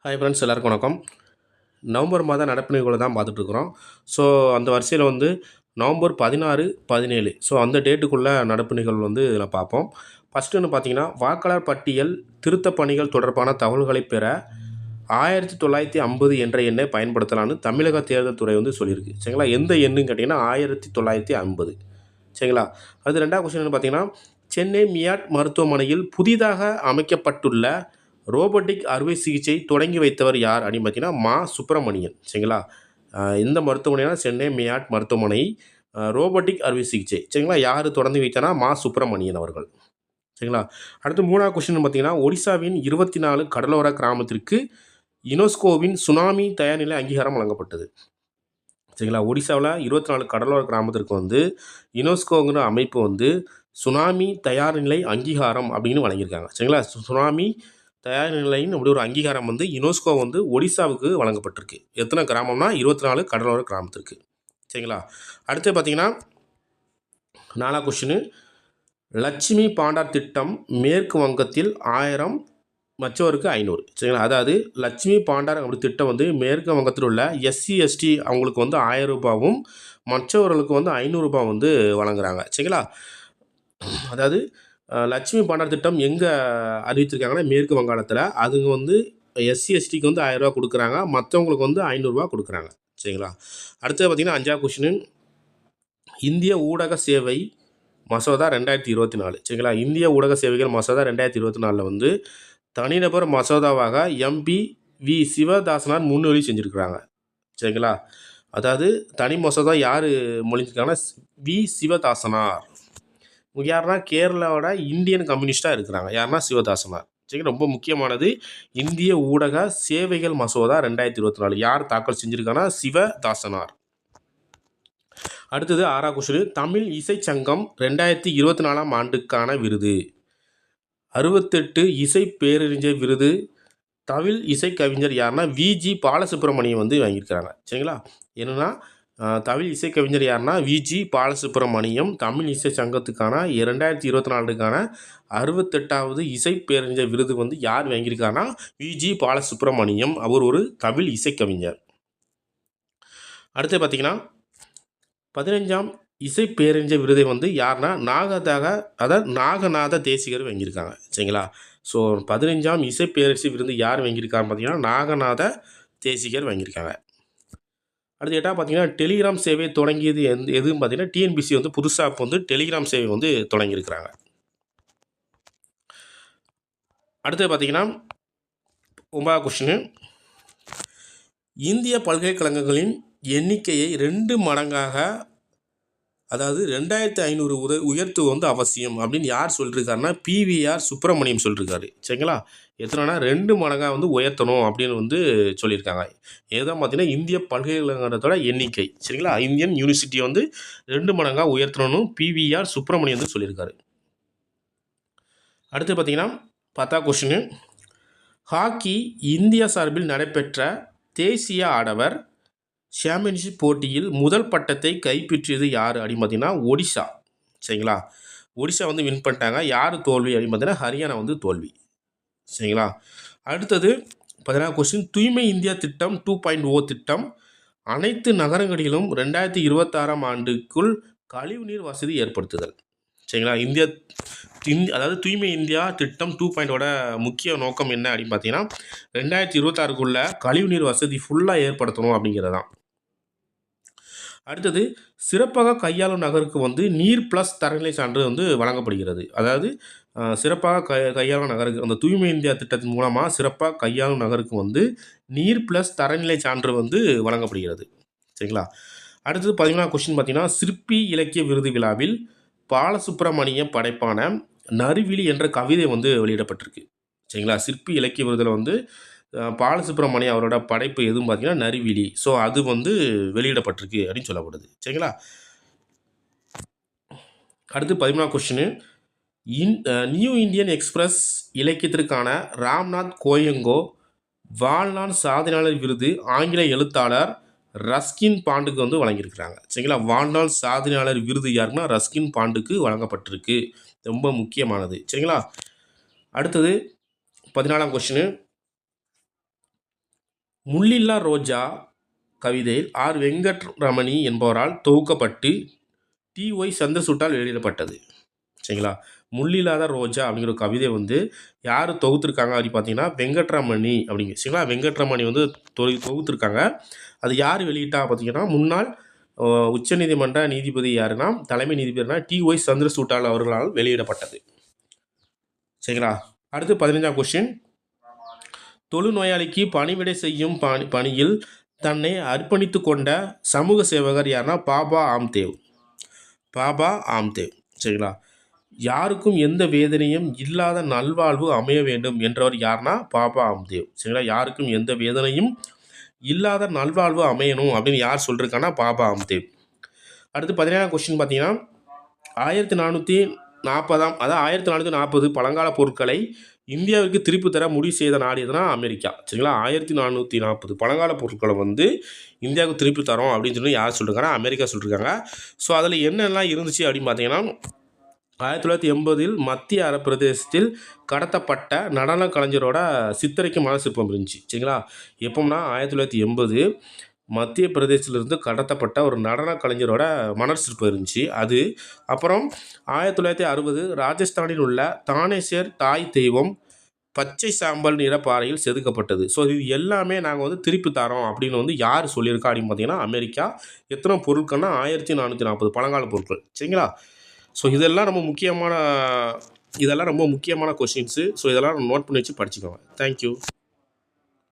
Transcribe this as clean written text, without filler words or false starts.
Hi friends, எல்லாருக்கும் வணக்கம். November மாத நடப்பு நிகழ்வுகள தான் பார்த்துட்ருக்குறோம். ஸோ அந்த வரிசையில் நவம்பர் 16, 17 ஸோ அந்த டேட்டுக்குள்ள நடப்பு நிகழ்வு இதில் பார்ப்போம். ஃபஸ்ட்டுன்னு பார்த்தீங்கன்னா, வாக்காளர் பட்டியல் திருத்தப் பணிகள் தொடர்பான தகவல்களை பெற 1950 என்ற எண்ணை பயன்படுத்தலான்னு தமிழக தேர்தல் துறை சொல்லியிருக்கு. சரிங்களா? எந்த எண்ணுன்னு கேட்டிங்கன்னா 1950. சரிங்களா? அது 2வது கொஸ்டின் பார்த்தீங்கன்னா, சென்னை மியாட் மருத்துவமனையில் புதிதாக அமைக்கப்பட்டுள்ள ரோபோட்டிக் அறுவை சிகிச்சை தொடங்கி வைத்தவர் யார் அப்படின்னு பார்த்தீங்கன்னா சுப்பிரமணியன். சரிங்களா? இந்த மருத்துவமனைனா சென்னை மியாட் மருத்துவமனை ரோபோட்டிக் அறுவை சிகிச்சை. சரிங்களா? யார் தொடங்கி வைத்தனா சுப்பிரமணியன் அவர்கள். சரிங்களா? அடுத்து 3வது கொஸ்டின் பார்த்தீங்கன்னா, ஒடிசாவின் 24 கடலோர கிராமத்திற்கு யுனெஸ்கோவின் சுனாமி தயார்நிலை அங்கீகாரம் வழங்கப்பட்டது. சரிங்களா? ஒடிசாவில் 24 கடலோர கிராமத்திற்கு யுனெஸ்கோங்கிற அமைப்பு சுனாமி தயார்நிலை அங்கீகாரம் அப்படின்னு வழங்கியிருக்காங்க. சரிங்களா? சுனாமி தயார் நிலைன்னு அப்படி ஒரு அங்கீகாரம் யுனெஸ்கோ ஒடிசாவுக்கு வழங்கப்பட்டிருக்கு. எத்தனை கிராமம்னா 24 கடலோர கிராமத்திற்கு. சரிங்களா? அடுத்து பார்த்தீங்கன்னா 4வது கொஸ்டின், லட்சுமி பாண்டார் திட்டம் மேற்கு வங்கத்தில் 1000 மற்றவருக்கு 500. சரிங்களா? அதாவது லட்சுமி பாண்டார் அப்படி திட்டம் மேற்கு வங்கத்தில் உள்ள எஸ்சி எஸ்டி அவங்களுக்கு 1000 ரூபாவும் மற்றவர்களுக்கு 500 ரூபாய் வழங்குறாங்க. சரிங்களா? அதாவது லட்சுமி பாண்டார் திட்டம் எங்கே அறிவிச்சிருக்காங்கன்னா மேற்கு வங்காளத்தில். அதுங்க எஸ்சி எஸ்டிக்கு 1000 ரூபா கொடுக்குறாங்க, மற்றவங்களுக்கு 500 ரூபா கொடுக்குறாங்க. சரிங்களா? அடுத்தது பார்த்தீங்கன்னா 5வது கொஸ்டின், இந்திய ஊடக சேவை மசோதா 2024. சரிங்களா? இந்திய ஊடக சேவைகள் மசோதா 2024 தனிநபர் மசோதாவாக எம்பி வி சிவதாசனார் முன்மொழி செஞ்சுருக்கிறாங்க. சரிங்களா? அதாவது தனி மசோதா யார் மொழிஞ்சிருக்காங்கன்னா வி சிவதாசனார். யாருன்னா கேரளாவோட இந்தியன் கம்யூனிஸ்டாக இருக்கிறாங்க. யாருன்னா சிவதாசனார். சரி, ரொம்ப முக்கியமானது. இந்திய ஊடக சேவைகள் மசோதா 2024 யார் தாக்கல் செஞ்சுருக்காங்கன்னா சிவதாசனார். அடுத்தது 6வது கொஸ்டின், தமிழ் இசை சங்கம் 2024 ஆண்டுக்கான விருது 68 இசை பேரறிஞர் விருது தமிழ் இசை கவிஞர் யாருன்னா விஜி பாலசுப்ரமணியம் வாங்கியிருக்கிறாங்க. சரிங்களா? என்னன்னா தமிழ் இசைக்கவிஞர் யாருன்னா விஜி பாலசுப்ரமணியம் தமிழ் இசை சங்கத்துக்கான 2024க்கான 68வது இசை பேரறிஞர் விருது யார் வாங்கியிருக்காருன்னா விஜி பாலசுப்ரமணியம். அவர் ஒரு தமிழ் இசைக்கவிஞர். அடுத்து பார்த்தீங்கன்னா 15ஆம் இசை பேரறிஞர் விருதை யாருன்னா நாகநாத தேசிகர் வாங்கியிருக்காங்க. சரிங்களா? ஸோ 15ஆம் இசை பேரறிஞர் விருது யார் வாங்கியிருக்காருன்னு பார்த்தீங்கன்னா நாகநாத தேசிகர் வாங்கியிருக்காங்க. அடுத்து 8வது பார்த்தீங்கன்னா, டெலிகிராம் சேவை தொடங்கியது எதுன்னு பார்த்தீங்கன்னா டிஎன்பிசி புதுசாக இப்போ டெலிகிராம் சேவை தொடங்கியிருக்கிறாங்க. அடுத்து பார்த்தீங்கன்னா 9வது கொஸ்டின், இந்திய பல்கலைக்கழகங்களின் எண்ணிக்கையை 2 மடங்காக அதாவது 2500 உயர்த்துவது அவசியம் அப்படின்னு யார் சொல்லியிருக்காருன்னா பிவிஆர் சுப்பிரமணியம் சொல்லியிருக்காரு. சரிங்களா? எத்தனைனா 2 மடங்காக உயர்த்தணும் அப்படின்னு சொல்லியிருக்காங்க. ஏதோ பார்த்தீங்கன்னா இந்திய பல்கலைக்கழகத்தோட எண்ணிக்கை. சரிங்களா? இந்தியன் யூனிவர்சிட்டியை 2 மடங்காக உயர்த்தணும்னு பிவிஆர் சுப்பிரமணியம் சொல்லியிருக்காரு. அடுத்து பார்த்தீங்கன்னா 10வது கொஸ்டின், ஹாக்கி இந்தியா சார்பில் நடைபெற்ற தேசிய ஆடவர் சாம்பியன்ஷிப் போட்டியில் முதல் பட்டத்தை கைப்பற்றியது யார் அப்படின்னு பார்த்தீங்கன்னா ஒடிசா. சரிங்களா? ஒடிசா வின் பண்ணிட்டாங்க. யார் தோல்வி அப்படின்னு பார்த்தீங்கன்னா ஹரியானா தோல்வி. சரிங்களா? அடுத்தது 16வது கொஸ்டின், தூய்மை இந்தியா திட்டம் 2.0 திட்டம் அனைத்து நகரங்களிலும் 2026ஆம் ஆண்டுக்குள் கழிவுநீர் வசதி ஏற்படுத்துதல். சரிங்களா? அதாவது தூய்மை இந்தியா திட்டம் 2.0 முக்கிய நோக்கம் என்ன அப்படின்னு பார்த்தீங்கன்னா 2026க்குள்ள கழிவுநீர் வசதி ஃபுல்லாக ஏற்படுத்தணும் அப்படிங்கிறதான். அடுத்தது சிறப்பாக கையாளும் நகருக்கு நீர் ப்ளஸ் தரநிலை சான்று வழங்கப்படுகிறது. அதாவது சிறப்பாக கையாளும் நகருக்கு அந்த தூய்மை இந்தியா திட்டத்தின் மூலமாக சிறப்பாக கையாளும் நகருக்கு நீர் ப்ளஸ் தரநிலை சான்று வழங்கப்படுகிறது. சரிங்களா? அடுத்தது 11வது கொஸ்டின் பார்த்தீங்கன்னா, சிற்பி இலக்கிய விருது விழாவில் பாலசுப்ரமணியம் படைப்பான நறுவிழி என்ற கவிதை வெளியிடப்பட்டிருக்கு. சரிங்களா? சிற்பி இலக்கிய விருதில் பாலசுப்ரமணியம் அவரோட படைப்பு எதுவும் பார்த்தீங்கன்னா நறுவிழி. ஸோ அது வெளியிடப்பட்டிருக்கு அப்படின்னு சொல்லப்படுது. சரிங்களா? அடுத்து 13வது கொஸ்டின், நியூ இந்தியன் எக்ஸ்பிரஸ் இலக்கியத்திற்கான ராம்நாத் கோயங்கோ வாழ்நாள் சாதனையாளர் விருது ஆங்கில எழுத்தாளர் ரஸ்கின் பாண்டுக்கு வழங்கியிருக்கிறாங்க. சரிங்களா? வாழ்நாள் சாதனையாளர் விருது யாருன்னா ரஸ்கின் பாண்டுக்கு வழங்கப்பட்டிருக்கு. ரொம்ப முக்கியமானது. சரிங்களா? அடுத்தது 14ஆம் கொஸ்டின், முள்ளில்லா ரோஜா கவிதையில் ஆர் வெங்கட்ரமணி என்பவரால் தொகுக்கப்பட்டு டி.ஒய். சந்திரசூட்டால் வெளியிடப்பட்டது. சரிங்களா? முள்ளில்லாத ரோஜா அப்படிங்கிற ஒரு கவிதை வந்து யார் தொகுத்துருக்காங்க அப்படின்னு பார்த்தீங்கன்னா வெங்கட்ரமணி அப்படிங்க. சரிங்களா? வெங்கட்ரமணி வந்து தொகுத்துருக்காங்க. அது யார் வெளியிட்டா பார்த்தீங்கன்னா முன்னாள் உச்சநீதிமன்ற நீதிபதி யாருன்னா தலைமை நீதிபதினா டி.ஒய். சந்திரசூட்டால் அவர்களால் வெளியிடப்பட்டது. சரிங்களா? அடுத்து 15ஆம் கொஸ்டின். தொழுநோயாளிக்கு பணிவிடை செய்யும் பணியில் தன்னை அர்ப்பணித்து கொண்ட சமூக சேவகர் யாருன்னா பாபா ஆம்தேவ். பாபா ஆம்தேவ். சரிங்களா? யாருக்கும் எந்த வேதனையும் இல்லாத நல்வாழ்வு அமைய வேண்டும் என்றவர் யாருன்னா பாபா ஆம்தேவ். சரிங்களா? யாருக்கும் எந்த வேதனையும் இல்லாத நல்வாழ்வு அமையணும் அப்படின்னு யார் சொல்லியிருக்காங்கன்னா பாபா ஆம்தேவ். அடுத்து 17ஆம் கொஸ்டின் பார்த்தீங்கன்னா 1440 அதாவது 1440 பழங்கால பொருட்களை இந்தியாவிற்கு திருப்பி தர முடிவு செய்த நாடு எதுனா அமெரிக்கா. சரிங்களா? 1440 பழங்கால பொருட்களை வந்து இந்தியாவுக்கு திருப்பி தரோம் அப்படின்னு சொல்லி யார் சொல்லியிருக்காங்கன்னா அமெரிக்கா சொல்லியிருக்காங்க. ஸோ அதில் என்னெல்லாம் இருந்துச்சு அப்படின்னு பார்த்தீங்கன்னா 1980 மத்திய பிரதேசத்தில் கடத்தப்பட்ட நடன கலைஞரோட சித்தரிக்கு மணல் சிற்பம் இருந்துச்சு. சரிங்களா? எப்போம்னா 1980 மத்திய பிரதேசத்திலிருந்து கடத்தப்பட்ட ஒரு நடன கலைஞரோட மணல் சிற்பம் இருந்துச்சு அது. அப்புறம் 1960 ராஜஸ்தானில் உள்ள தானேசர் தாய் தெய்வம் பச்சை சாம்பல் நிற பாறையில் செதுக்கப்பட்டது. ஸோ இது எல்லாமே நாங்கள் வந்து திருப்பி தரோம் அப்படின்னு வந்து யார் சொல்லியிருக்கா அப்படின்னு பார்த்தீங்கன்னா அமெரிக்கா. எத்தனை பொருட்கள்னா 1440 பழங்கால பொருட்கள். சரிங்களா? ஸோ இதெல்லாம் ரொம்ப முக்கியமான கொஷின்ஸு. ஸோ இதெல்லாம் நோட் பண்ணி வச்சு படிச்சுக்கோங்க. தேங்க்யூ.